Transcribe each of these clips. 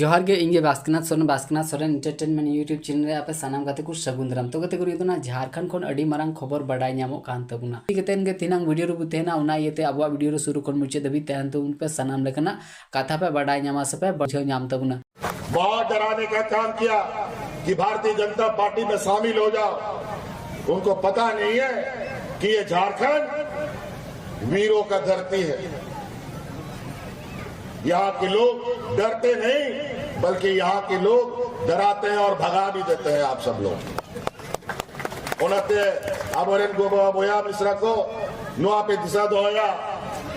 जोहार गे इंगे बास्कनाथ Soren entertainment YouTube channel रे आपे सानाम गाते को सगुन दाराम तो गाते को रिदोना झारखंड खन अडी मारांग खबर बाडाय ᱧᱟᱢᱚᱜ ᱠᱟᱱ ᱛᱟᱵᱩᱱᱟ ᱤᱠᱮᱛᱮᱱ गे तिनांग वीडियो ᱨᱩᱵᱩ ᱛᱮᱱᱟ ᱚᱱᱟ ᱤᱭᱟᱹᱛᱮ ᱟᱵᱚᱣᱟᱜ वीडियो ᱨᱮ शुरू खन मुचे दबी तहन तो उन पे सानाम लेकना कथा पे बाडाय ᱧᱟᱢᱟ से पे बझो ᱧᱟᱢ तबुना। बहुत डराने का काम किया कि भारतीय जनता पार्टी में शामिल हो जाओ। उनको पता नहीं है कि ये झारखंड वीरों का धरती है। यहाँ के लोग डरते नहीं बल्कि यहाँ के लोग डराते हैं और भगा भी देते हैं। आप सब लोग उन्होंने अबोरेन गोबा बोया मिश्रा को नुआ पे दिशा दोया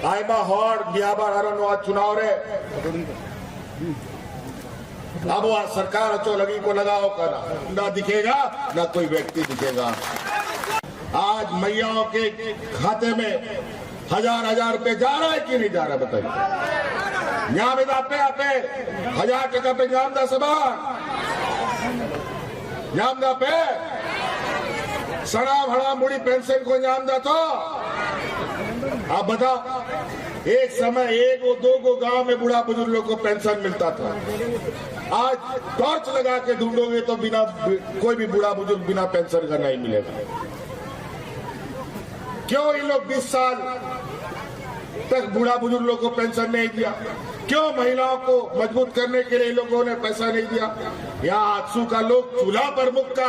आयमा हॉर बियाबा हरो नुआ चुनाव रे अब वह सरकार चो लगी को लगाओ करना ना दिखेगा ना कोई व्यक्ति दिखेगा। आज मैयाओं के खाते में हजार रुपए जा रहा है कि नहीं जा रहा बताइए। यहाँ में आपे 1000 टका पे जामदा सभा जामदा पे सड़ा भड़ा मुड़ी पेंशन को जामदा तो आप बताओ एक समय 1-2 गांव में बूढ़ा बुजुर्ग लोग को पेंशन मिलता था। आज टॉर्च लगा के ढूंढोगे तो बिना कोई भी बूढ़ा बुजुर्ग बिना पेंशन का नहीं मिलेगा। क्यों इन लोग 20 साल तक बूढ़ा बुजुर्ग लोग को पेंशन नहीं दिया? क्यों महिलाओं को मजबूत करने के लिए इन लोगों ने पैसा नहीं दिया? यहाँ आजसू का लोग चूल्हा प्रमुख का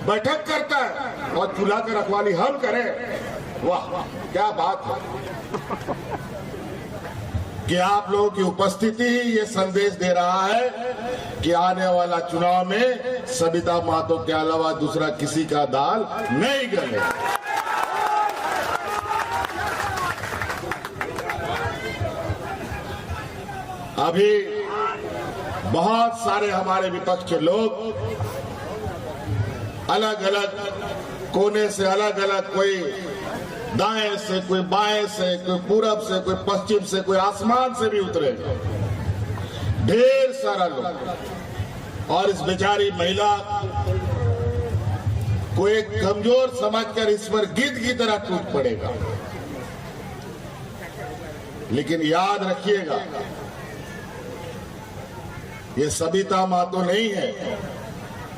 बैठक करता है और चूल्हा की रखवाली हम करें। वाह क्या बात है कि आप लोगों की उपस्थिति ही ये संदेश दे रहा है कि आने वाला चुनाव में सबिता महतो के अलावा दूसरा किसी का दाल नहीं गले। अभी बहुत सारे हमारे विपक्ष के लोग अलग अलग कोने से अलग अलग कोई दाएं से कोई बाएं से कोई पूरब से कोई पश्चिम से कोई आसमान से भी उतरे ढेर सारा लोग और इस बेचारी महिला को एक कमजोर समझकर इस पर गिद्ध की तरह टूट पड़ेगा। लेकिन याद रखिएगा ये सबिता महतो नहीं है,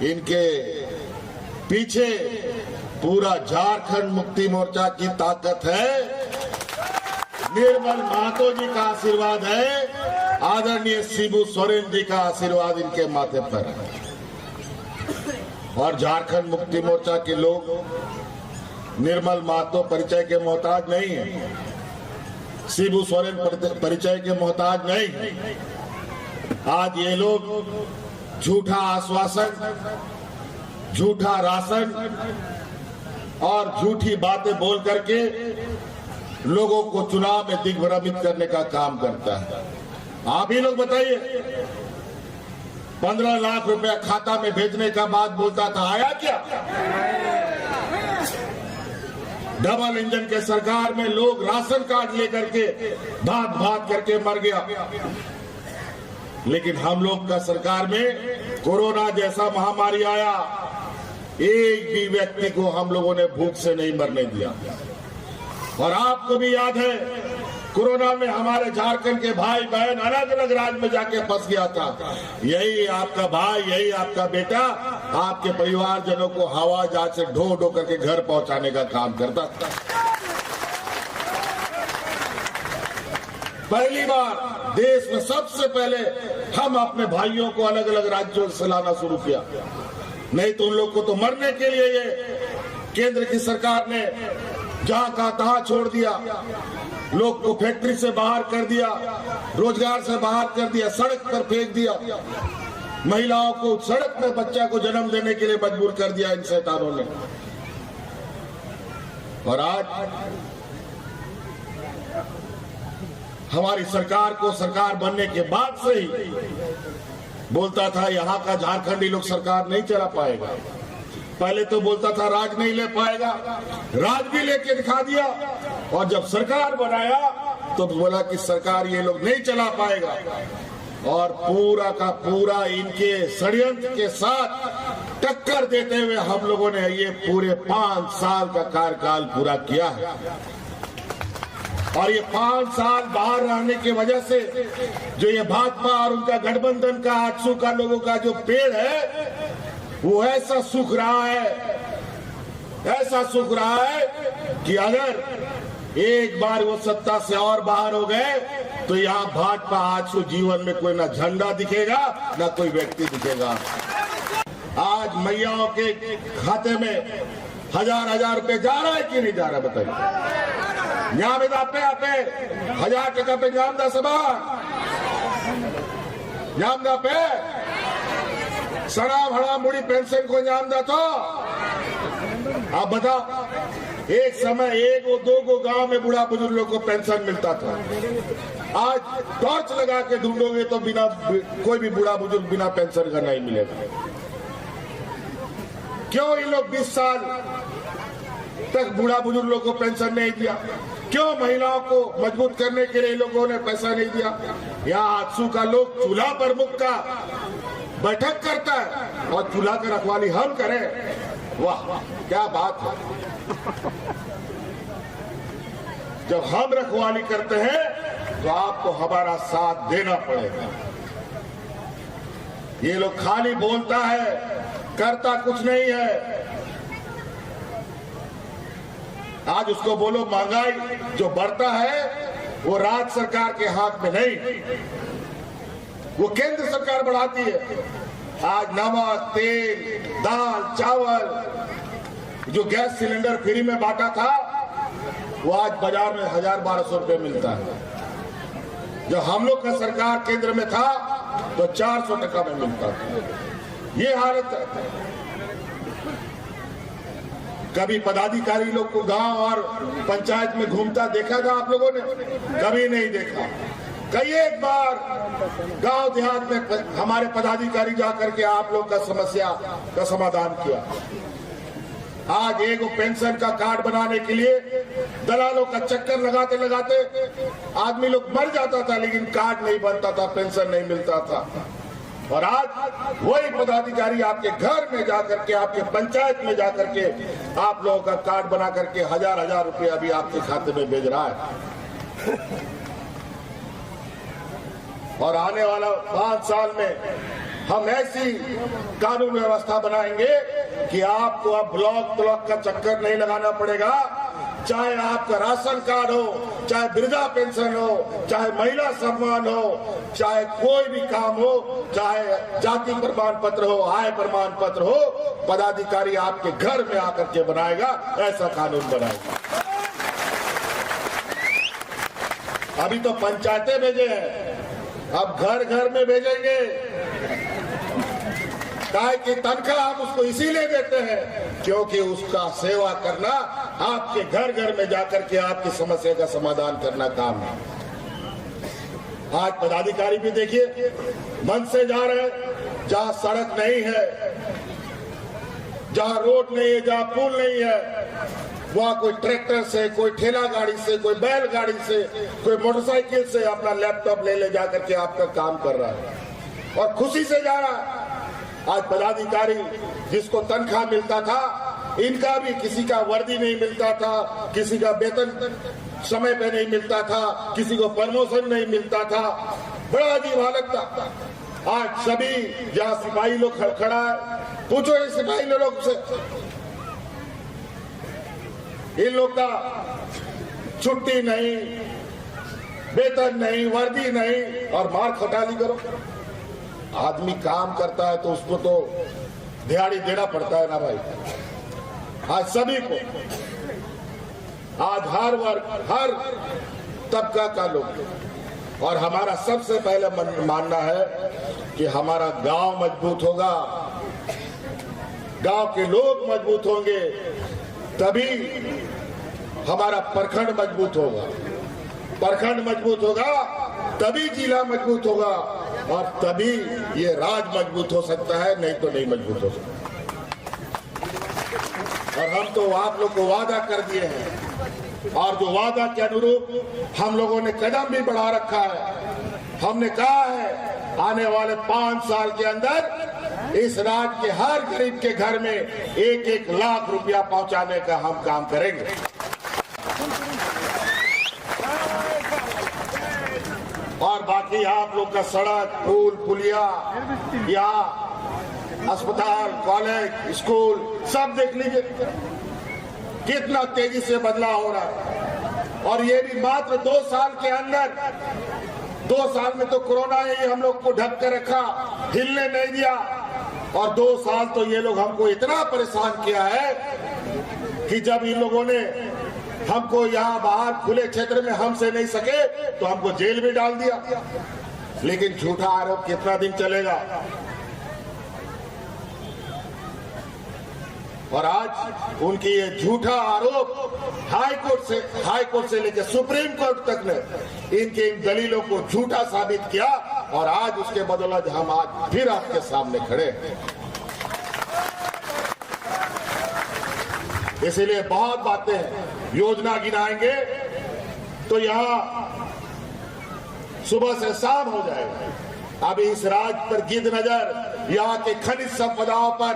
इनके पीछे पूरा झारखंड मुक्ति मोर्चा की ताकत है। निर्मल महतो जी का आशीर्वाद है, आदरणीय शिबू सोरेन जी का आशीर्वाद इनके माथे पर है। और झारखंड मुक्ति मोर्चा के लोग निर्मल महतो परिचय के मोहताज नहीं है, शिबू सोरेन परिचय के मोहताज नहीं है। आज ये लोग झूठा आश्वासन, झूठा राशन और झूठी बातें बोल करके लोगों को चुनाव में दिग्भ्रमित करने का काम करता है। आप ही लोग बताइए 15 लाख रुपया खाता में भेजने का बात बोलता था, आया क्या? डबल इंजन के सरकार में लोग राशन कार्ड लेकर के भाग करके मर गया। लेकिन हम लोग का सरकार में कोरोना जैसा महामारी आया, एक भी व्यक्ति को हम लोगों ने भूख से नहीं मरने दिया। और आपको भी याद है कोरोना में हमारे झारखंड के भाई बहन अलग अलग राज्य में जाके फंस गया था। यही आपका भाई, यही आपका बेटा आपके परिवारजनों को हवा जहाज से ढो करके घर पहुंचाने का काम करता था। पहली बार देश में सबसे पहले हम अपने भाइयों को अलग अलग राज्यों से लाना शुरू किया। नहीं तो उन लोग को तो मरने के लिए ये केंद्र की सरकार ने जहां का तहां छोड़ दिया, लोग को फैक्ट्री से बाहर कर दिया, रोजगार से बाहर कर दिया, सड़क पर फेंक दिया, महिलाओं को सड़क में बच्चा को जन्म देने के लिए मजबूर कर दिया इन शैतानों ने। और आज हमारी सरकार को सरकार बनने के बाद से ही बोलता था यहाँ का झारखंडी लोग सरकार नहीं चला पाएगा। पहले तो बोलता था राज नहीं ले पाएगा, राज भी लेके दिखा दिया। और जब सरकार बनाया तो बोला कि सरकार ये लोग नहीं चला पाएगा। और पूरा का पूरा इनके षड्यंत्र के साथ टक्कर देते हुए हम लोगों ने ये पूरे 5 साल का कार्यकाल पूरा किया है। और ये 5 साल बाहर रहने की वजह से जो ये भाजपा और उनका गठबंधन का आजसू का लोगों का जो पेड़ है वो ऐसा सूख रहा है कि अगर एक बार वो सत्ता से और बाहर हो गए तो यहाँ भाजपा आजसू जीवन में कोई ना झंडा दिखेगा ना कोई व्यक्ति दिखेगा। आज मैयाओं के खाते में 1000 रुपए जा रहा है कि नहीं जा रहा बताइए। न्याम आपे 1000 टका पे न्याम दा सभा न्याम दा पे सड़ा भड़ा मुड़ी पेंशन को न्याम दा तो आप बताओ, एक समय 1 और 2 को गांव में बूढ़ा बुजुर्ग लोग को पेंशन मिलता था। आज टॉर्च लगा के ढूंढोगे तो बिना कोई भी बूढ़ा बुजुर्ग बिना पेंशन का नहीं मिलेगा। क्यों ये लोग 20 साल तक बूढ़ा बुजुर्ग लोग को पेंशन नहीं दिया? क्यों महिलाओं को मजबूत करने के लिए लोगों ने पैसा नहीं दिया? यहाँ आजसू का लोग चूल्हा प्रमुख का बैठक करता है और चूल्हा का रखवाली हम करें। वाह क्या बात है। जब हम रखवाली करते हैं तो आपको हमारा साथ देना पड़ेगा। ये लोग खाली बोलता है, करता कुछ नहीं है। आज उसको बोलो महंगाई जो बढ़ता है वो राज्य सरकार के हाथ में नहीं, वो केंद्र सरकार बढ़ाती है। आज नमक, तेल, दाल, चावल जो गैस सिलेंडर फ्री में बांटा था वो आज बाजार में 1000-1200 रुपए मिलता है। जब हम लोग का सरकार केंद्र में था तो 400 टका में मिलता था। ये हालत है। कभी पदाधिकारी लोग को गांव और पंचायत में घूमता देखा था आप लोगों ने? कभी नहीं देखा। कई एक बार गांव देहात में हमारे पदाधिकारी जाकर के आप लोग का समस्या का समाधान किया। आज एक पेंशन का कार्ड बनाने के लिए दलालों का चक्कर लगाते लगाते आदमी लोग मर जाता था, लेकिन कार्ड नहीं बनता था, पेंशन नहीं मिलता था। और आज वही पदाधिकारी आपके घर में जाकर के, आपके पंचायत में जाकर के आप लोगों का कार्ड बना करके 1000 रुपए अभी आपके खाते में भेज रहा है। और आने वाला 5 साल में हम ऐसी कानून व्यवस्था बनाएंगे कि आपको अब ब्लॉक का चक्कर नहीं लगाना पड़ेगा। चाहे आपका राशन कार्ड हो, चाहे वृद्धा पेंशन हो, चाहे महिला सम्मान हो, चाहे कोई भी काम हो, चाहे जाति प्रमाण पत्र हो, आय प्रमाण पत्र हो, पदाधिकारी आपके घर में आकर के बनाएगा। ऐसा कानून बनाएगा। अभी तो पंचायतें भेजे हैं, अब घर घर में भेजेंगे। गाय की तनख्वाह हम उसको इसीलिए देते हैं क्योंकि उसका सेवा करना, आपके घर घर में जाकर के आपकी समस्या का समाधान करना काम है। आज पदाधिकारी भी देखिए मन से जा रहे हैं। जहां सड़क नहीं है, जहां रोड नहीं है, जहां पुल नहीं है, वहां कोई ट्रैक्टर से, कोई ठेला गाड़ी से, कोई बैलगाड़ी से, कोई मोटरसाइकिल से अपना लैपटॉप ले जाकर के आपका काम कर रहा है और खुशी से जा रहा है। आज पदाधिकारी जिसको तनख्वाह मिलता था, इनका भी किसी का वर्दी नहीं मिलता था, किसी का वेतन समय पे नहीं मिलता था, किसी को प्रमोशन नहीं मिलता था। बड़ा अजीब हालत था। आज सभी जहाँ सिपाही लोग खड़ा है, पूछो ये सिपाही लोग से, इन लोग का छुट्टी नहीं, वेतन नहीं, वर्दी नहीं और मार खटाली करो। आदमी काम करता है तो उसको तो दिहाड़ी देना पड़ता है ना भाई। आज सभी को, आज हर वर्ग, हर तबका का लोग, और हमारा सबसे पहले मानना है कि हमारा गांव मजबूत होगा, गांव के लोग मजबूत होंगे तभी हमारा प्रखंड मजबूत होगा, प्रखंड मजबूत होगा तभी जिला मजबूत होगा और तभी ये राज्य मजबूत हो सकता है, नहीं तो नहीं मजबूत हो सकता। और हम तो आप लोग को वादा कर दिए हैं और जो वादा के अनुरूप हम लोगों ने कदम भी बढ़ा रखा है। हमने कहा है आने वाले 5 साल के अंदर इस राज्य के हर गरीब के घर में 1-1 लाख रुपया पहुंचाने का हम काम करेंगे। यहाँ आप लोग का सड़क, पुल, पुलिया, यहाँ अस्पताल, कॉलेज, स्कूल सब देख लीजिए कितना तेजी से बदलाव हो रहा है। और ये भी मात्र 2 साल के अंदर। 2 साल में तो कोरोना ने हम लोग को ढक कर रखा, हिलने नहीं दिया। और 2 साल तो ये लोग हमको इतना परेशान किया है कि जब इन लोगों ने हमको यहाँ बाहर खुले क्षेत्र में हमसे नहीं सके तो हमको जेल में डाल दिया। लेकिन झूठा आरोप कितना दिन चलेगा? और आज उनकी ये झूठा आरोप हाई कोर्ट से लेकर सुप्रीम कोर्ट तक ने इनके इन दलीलों को झूठा साबित किया। और आज उसके बदौलत हम आज फिर आपके सामने खड़े हैं। इसीलिए बहुत बातें योजना गिनाएंगे तो यहाँ सुबह से शाम हो जाएगा। अभी इस राज्य पर गिद्ध नजर, यहाँ के खनिज संपदाओं पर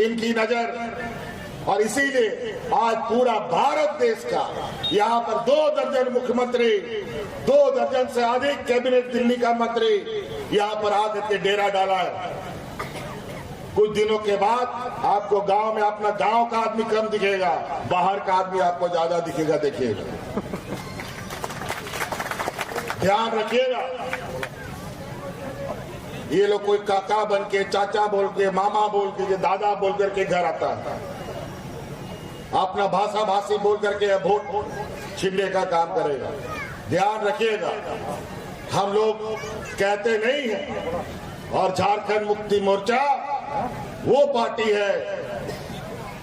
इनकी नजर। और इसीलिए आज पूरा भारत देश का यहाँ पर 2 दर्जन मुख्यमंत्री, 2 दर्जन से अधिक कैबिनेट दिल्ली का मंत्री यहाँ पर आकर के डेरा डाला है। कुछ दिनों के बाद आपको गांव में अपना गांव का आदमी कम दिखेगा, बाहर का आदमी आपको ज्यादा दिखेगा। देखिएगा, ध्यान रखिएगा। ये लोग कोई काका बन के, चाचा बोल के, मामा बोल के, दादा बोल करके घर आता है, अपना भाषा भाषी बोल करके वोट छीनने का काम करेगा। ध्यान रखिएगा, हम लोग कहते नहीं हैं। और झारखंड मुक्ति मोर्चा वो पार्टी है,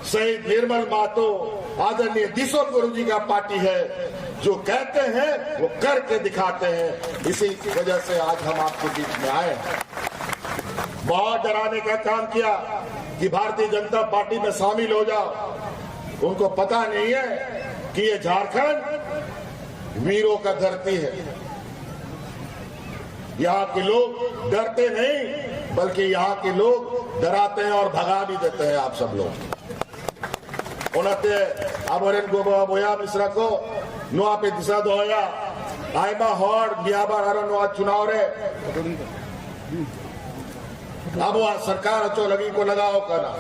शहीद निर्मल महतो, आदरणीय दिसोम गुरु जी का पार्टी है, जो कहते हैं वो करके दिखाते हैं। इसी वजह से आज हम आपके बीच में आए हैं। बहुत डराने का काम किया कि भारतीय जनता पार्टी में शामिल हो जाओ। उनको पता नहीं है कि ये झारखंड वीरों का धरती है। यहाँ के लोग डरते नहीं, बल्कि यहाँ के लोग डराते हैं और भगा भी देते हैं आप सब लोग। उन्होंने अबोरेन गोबा बोया मिश्रा को नुआ पे दिशा दोया आयमा हॉर बियाबार हरो नुआ चुनाव रे अब वो सरकार अचो लगी को लगाओ करना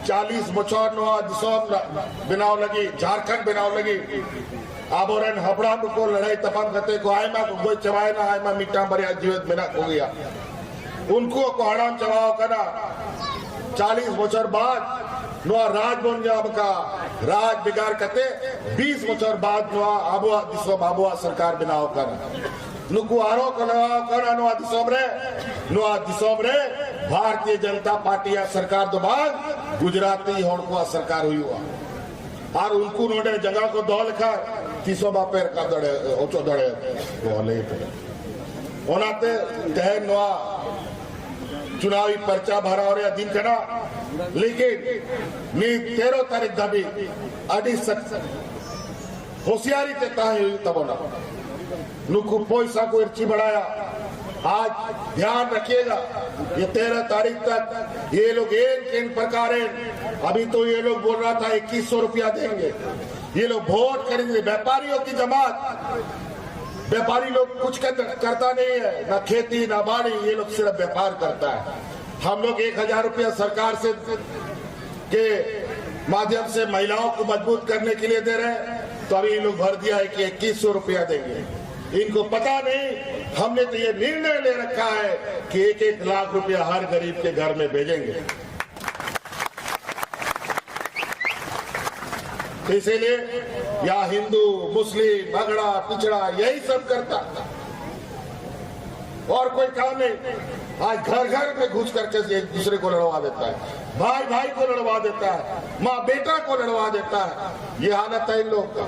40 बछर नुआ दिसोम बिनाव लगी, झारखंड बिनाव लगी। आबोरन हबड़ा को लड़ाई तपन करते को आयमा को कोई चवाए ना, आयमा मिट्टा बरिया जीवित बिना हो गया। उनको को हड़ाम चवाओ करना 40 बछर बाद नुआ राज बन गया। का राज बिगाड़ करते 20 बछर बाद नुआ आबुआ दिसोम आबुआ सरकार बिनाव करना नुकु आरो को लगाओ करना नुआ दिसोम रे भारतीय जनता पार्टी या सरकार दो भाग गुजराती होड़ को सरकार हुई हुआ। और उनको उन्होंने जगह को दौल कर 300 बापेर का दड़े ओचो दड़े बोले ओनाते तह नुआ चुनावी पर्चा भरा और दिन करा। लेकिन नी 13 तारीख दबी अड़ी होशियारी देता है तब ना नुकु पैसा को इर्ची बढ़ाया। आज ध्यान रखिएगा, ये 13 तारीख तक ये लोग एक प्रकार अभी तो ये लोग बोल रहा था 2100 रुपया देंगे। ये लोग वोट करेंगे, व्यापारियों की जमात। व्यापारी लोग कुछ करता नहीं है, ना खेती ना बाड़ी, ये लोग सिर्फ व्यापार करता है। हम लोग 1000 रुपया सरकार से के माध्यम से महिलाओं को मजबूत करने के लिए दे रहे हैं, तो अभी ये लोग भर दिया है कि 2100 रुपया देंगे। इनको पता नहीं, हमने तो ये निर्णय ले रखा है कि 1-1 लाख रुपया हर गरीब के घर में भेजेंगे। इसीलिए या हिंदू मुस्लिम अगड़ा पिछड़ा यही सब करता और कोई काम नहीं। आज घर घर में घुस करके एक दूसरे को लड़वा देता है, भाई भाई को लड़वा देता है, माँ बेटा को लड़वा देता है। ये हालत है इन लोग का।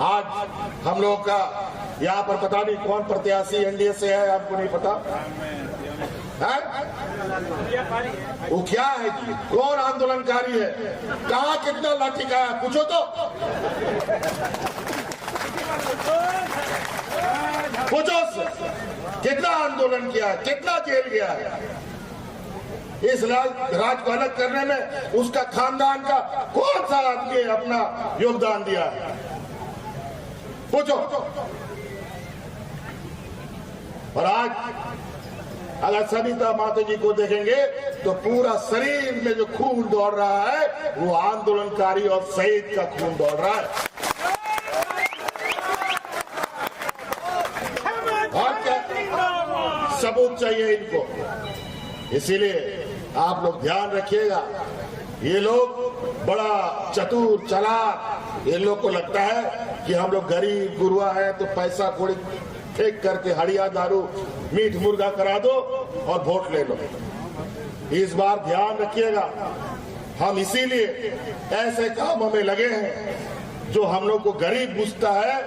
आज हम लोग का यहाँ पर पता नहीं कौन प्रत्याशी एनडीए से है, आपको नहीं पता है? वो क्या है जी? कौन आंदोलनकारी है? कहाँ कितना लाठी का है? पूछो तो, पूछो कितना आंदोलन किया है, कितना जेल गया है। इस राज को अलग करने में उसका खानदान का कौन सा आदमी अपना योगदान दिया है? पूछो। और आज अगर सविता माता जी को देखेंगे तो पूरा शरीर में जो खून दौड़ रहा है वो आंदोलनकारी और शहीद का खून दौड़ रहा है। और क्या सबूत चाहिए इनको। इसीलिए आप लोग ध्यान रखिएगा, ये लोग बड़ा चतुर चालाक, इन लोग को लगता है कि हम लोग गरीब गुरुआ है तो पैसा कौड़ी फेंक करके हड़िया दारू मीट मुर्गा करा दो और वोट ले लो। इस बार ध्यान रखिएगा, हम इसीलिए ऐसे कामों में लगे हैं जो हम लोग को गरीब बुझता है,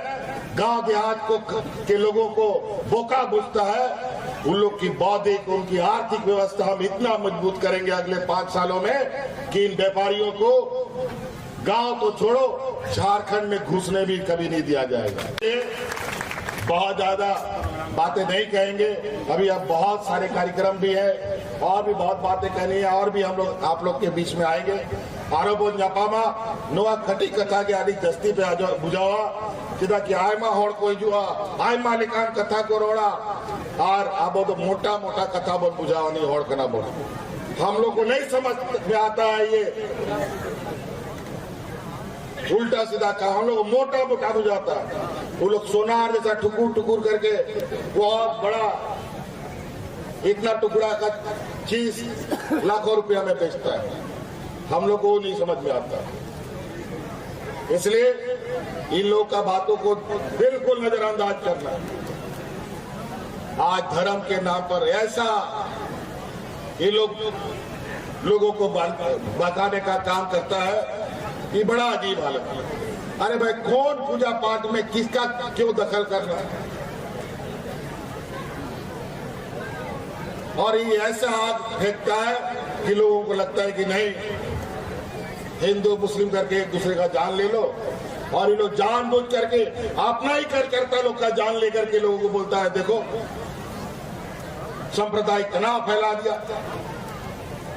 गांव देहात को के लोगों को बोका बुझता है। उन लोग की बौद्धिक, उनकी आर्थिक व्यवस्था हम इतना मजबूत करेंगे अगले 5 सालों में कि इन व्यापारियों को गांव तो छोड़ो झारखंड में घुसने भी कभी नहीं दिया जाएगा। बहुत ज्यादा बातें नहीं कहेंगे, अभी अब बहुत सारे कार्यक्रम भी है और भी बहुत बातें कहनी है और भी हम लोग आप लोग के बीच में आएंगे। आरोपो जापामा नोआ खटी कथा के आदि दस्ती पे बुझावा चिदा कि आयमा होड़ कोई जुआ आयमा लिखान कथा को रोड़ा और अब तो मोटा मोटा कथा बोल बुझावा नहीं होड़ करना बोल। हम लोग को नहीं समझ में आता है ये उल्टा सीधा कहा, हम लोग मोटा मोटा बुझाता है। वो लोग सोनार जैसा टुकुर टुकुर करके बहुत बड़ा इतना टुकड़ा का चीज लाखों रुपया में बेचता है, हम लोग को नहीं समझ में आता। इसलिए इन लोग का बातों को बिल्कुल नजरअंदाज करना। आज धर्म के नाम पर ऐसा ये लोगों को बहकाने का काम करता है, ये बड़ा अजीब हालत है। अरे भाई, कौन पूजा पाठ में किसका क्यों दखल करना है? और ये ऐसा आग फेंकता है कि लोगों को लगता है कि नहीं, हिंदू मुस्लिम करके एक दूसरे का जान ले लो। और ये लोग जानबूझ करके अपना ही करता लोग का जान लेकर के लोगों को बोलता है देखो सांप्रदायिक तनाव फैला दिया।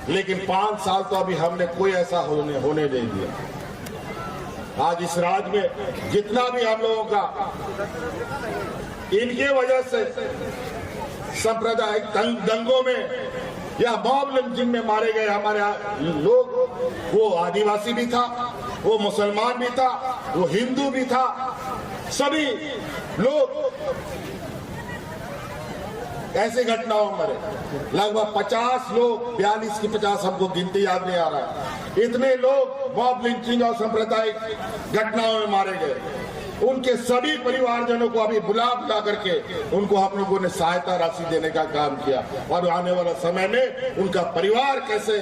लेकिन 5 साल तो अभी हमने कोई ऐसा होने नहीं दिया। आज इस राज्य में जितना भी हम लोगों का इनके वजह से सांप्रदायिक दंगों में या मॉब लिंचिंग में मारे गए हमारे लोग, वो आदिवासी भी था, वो मुसलमान भी था, वो हिंदू भी था, सभी लोग ऐसी घटनाओं में मरे। लगभग 50 लोग, 42 की 50 हमको गिनती याद नहीं आ रहा है, इतने लोग मॉब लिंचिंग और सांप्रदायिक घटनाओं में मारे गए। उनके सभी परिवारजनों को अभी बुला करके उनको हम लोगों ने सहायता राशि देने का काम किया और आने वाला समय में उनका परिवार कैसे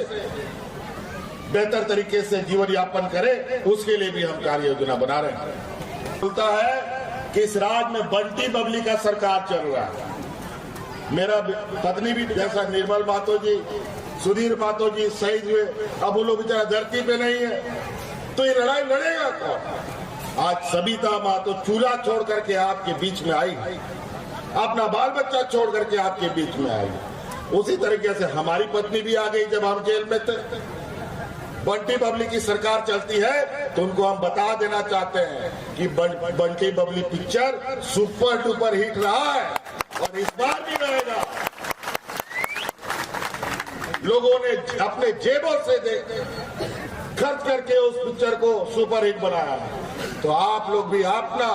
बेहतर तरीके से जीवन यापन करे उसके लिए भी हम कार्य योजना बना रहे हैं। बोलता है कि इस राज्य में बंटी बबली का सरकार चल रहा है। मेरा पत्नी भी जैसा निर्मल मातो जी, सुधीर मातो जी शहीद हुए, अब वो लोग बेचारा धरती पे नहीं है, तो ये लड़ाई लड़ेगा कौन? आज सविता मातो चूल्हा छोड़ करके आपके बीच में आई, अपना बाल बच्चा छोड़ करके आपके बीच में आई। उसी तरीके से हमारी पत्नी भी आ गई जब हम जेल में थे। बंटी बबली की सरकार चलती है तो उनको हम बता देना चाहते हैं कि Bunty Babli picture super duper hit रहा है और इस बार भी रहेगा। लोगों ने अपने जेबों से खर्च करके उस पिक्चर को सुपर हिट बनाया है। तो आप लोग भी अपना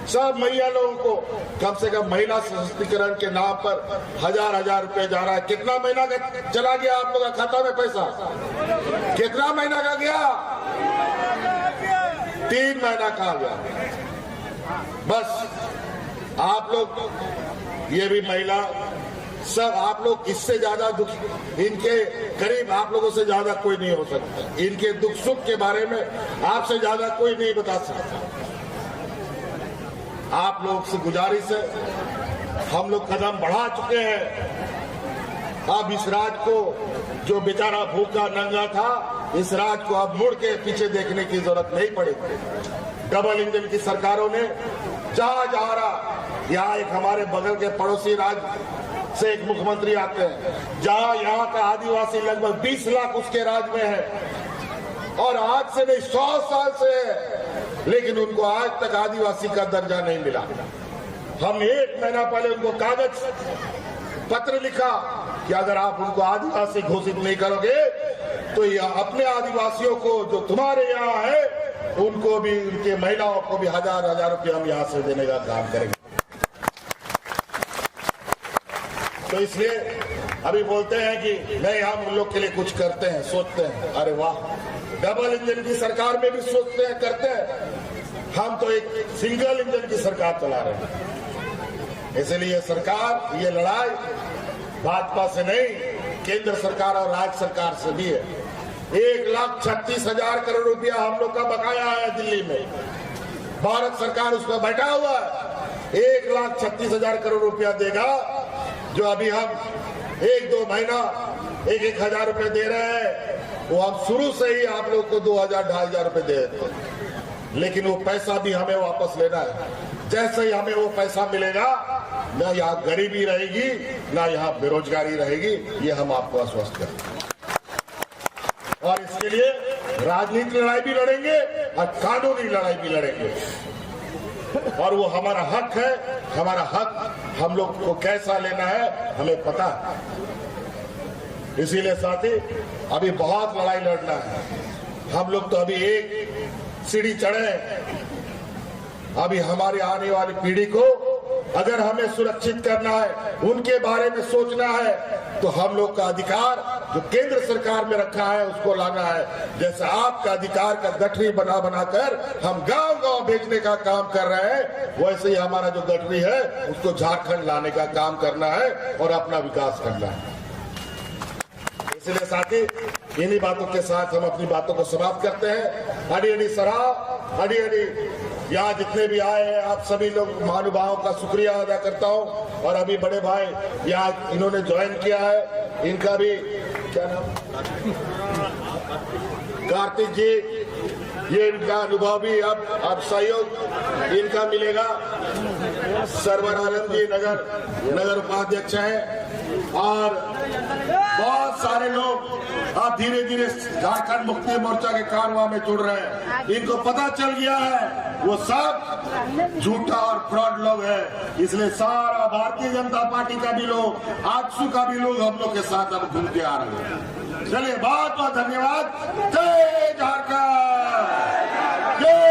सब मैया लोगों को कम से कम महिला सशक्तिकरण के नाम पर 1000 रुपए जा रहा है। कितना महीना का चला गया आप लोग का खाता में पैसा? कितना महीना का गया? 3 महीना का गया। बस आप लोग ये भी महिला सब आप लोग इससे ज्यादा दुख, इनके करीब आप लोगों से ज्यादा कोई नहीं हो सकता। इनके दुख सुख के बारे में आपसे ज्यादा कोई नहीं बता सकता। आप लोग से गुजारिश है, हम लोग कदम बढ़ा चुके हैं। अब इस राज्य को जो बेचारा भूखा नंगा था, इस राज्य को अब मुड़ के पीछे देखने की जरूरत नहीं पड़ेगी। डबल इंजन की सरकारों ने जहां जा रहा, यहाँ एक हमारे बगल के पड़ोसी राज्य से एक मुख्यमंत्री आते हैं, जहां यहाँ का आदिवासी लगभग 20 लाख उसके राज्य में है और आज से नहीं 100 साल से है, लेकिन उनको आज तक आदिवासी का दर्जा नहीं मिला। हम 1 महीना पहले उनको कागज पत्र लिखा कि अगर आप उनको आदिवासी घोषित नहीं करोगे तो ये अपने आदिवासियों को जो तुम्हारे यहाँ है उनको भी, उनके महिलाओं को भी 1000-1000 रुपये हम यहाँ से देने का काम करेंगे। तो इसलिए अभी बोलते हैं कि नहीं हम उन लोग के लिए कुछ करते हैं, सोचते हैं। अरे वाह, डबल इंजन की सरकार में भी सोचते हैं, करते हैं। हम तो एक सिंगल इंजन की सरकार चला रहे हैं। इसलिए सरकार, ये लड़ाई भाजपा से नहीं, केंद्र सरकार और राज्य सरकार से भी है। 1,36,000 करोड़ रुपया हम लोग का बकाया है दिल्ली में। भारत सरकार उस पर बैठा हुआ है। 1,36,000 करोड़ रुपया देगा, जो अभी हम 1-2 महीना 1-1 हजार रुपए दे रहे हैं, वो हम शुरू से ही आप लोग को 2,000-2,500 रुपए दे देते हैं। लेकिन वो पैसा भी हमें वापस लेना है। जैसे ही हमें वो पैसा मिलेगा, ना यहाँ गरीबी रहेगी, ना यहाँ बेरोजगारी रहेगी, ये हम आपको आश्वस्त करें। और इसके लिए राजनीतिक लड़ाई भी लड़ेंगे और कानूनी लड़ाई भी लड़ेंगे। और वो हमारा हक है। हमारा हक हम लोग को कैसा लेना है हमें पता है। इसीलिए साथी, अभी बहुत लड़ाई लड़ना है। हम लोग तो अभी एक सीढ़ी चढ़े हैं। अभी हमारी आने वाली पीढ़ी को अगर हमें सुरक्षित करना है, उनके बारे में सोचना है, तो हम लोग का अधिकार जो केंद्र सरकार में रखा है उसको लाना है। जैसे आपका अधिकार का गठरी बना बनाकर हम गांव-गांव भेजने का काम कर रहे हैं, वैसे ही हमारा जो गठरी है उसको झारखंड लाने का काम करना है और अपना विकास करना है। इसलिए साथी, इन्हीं बातों के साथ हम अपनी बातों को समाप्त करते हैं। हरी हरी सराह, हरी हरी। यहाँ जितने भी आए हैं आप सभी लोग महानुभावों का शुक्रिया अदा करता हूँ। और अभी बड़े भाई यहाँ इन्होंने ज्वाइन किया है, इनका भी क्या नाम, कार्तिक जी, ये इनका अनुभव भी अब सहयोग इनका मिलेगा। सर्वरानंद जी नगर उपाध्यक्ष हैं। और बहुत सारे लोग अब धीरे धीरे झारखंड मुक्ति मोर्चा के कारवां में जुड़ रहे हैं। इनको पता चल गया है वो सब झूठा और फ्रॉड लोग हैं। इसलिए सारा भारतीय जनता पार्टी का भी लोग, आजसू का भी लोग हम लोग के साथ अब घूम के आ रहे हैं। चलिए, बहुत बहुत धन्यवाद। जय झारखंड, जय